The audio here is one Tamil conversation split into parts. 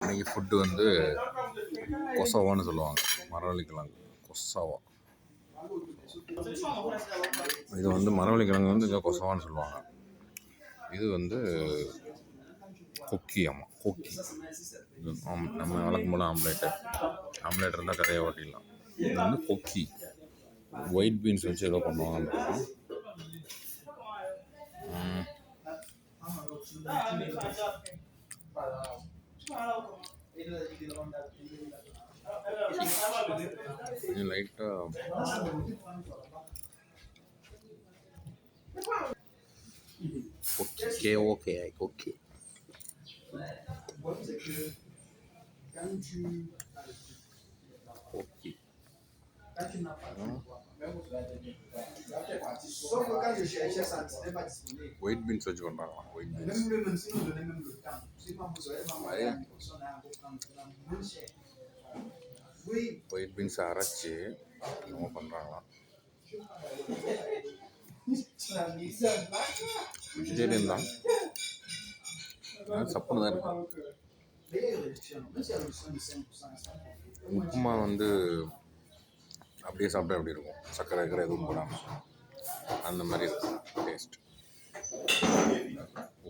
இன்றைக்கி ஃபுட்டு வந்து கொசவான்னு சொல்லுவாங்க, மரவள்ளிக்கிழங்கு கொசவா. இது வந்து மரவள்ளிக்கிழங்கு வந்து இங்கே கொசவான்னு சொல்லுவாங்க. இது வந்து கொக்கி. ஆமாம், கொக்கி. நம்ம வழக்கம் போல் ஆம்லேட் இருந்தால் கதையை ஓட்டிடலாம். இது வந்து கொக்கி. ஒயிட் பீன்ஸ் வச்சு ஏதோ பண்ணுவாங்க. லைட்டாக okay okay. Okay. White beans வச்சு பண்ணுறாங்களா? ஒயிட் பீன்ஸ் அரைச்சி நம்ம பண்ணுறாங்களாம். வெஜிடேரியன் தான், சப்புன்னு தான் இருக்கும். உப்புமா வந்து அப்படியே சாப்பிட்டா எப்படி இருக்கும், சர்க்கரை எதுவும் போடாமல், அந்த மாதிரி இருக்கும் டேஸ்ட்.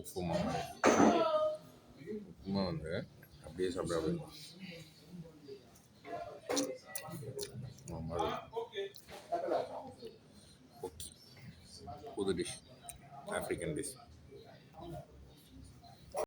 உப்புமா வந்து அப்படியே சாப்பிட்டா அப்படி இருக்கும். ஓகே, புது டிஷ், ஆஃப்ரிக்கன் டிஷ்.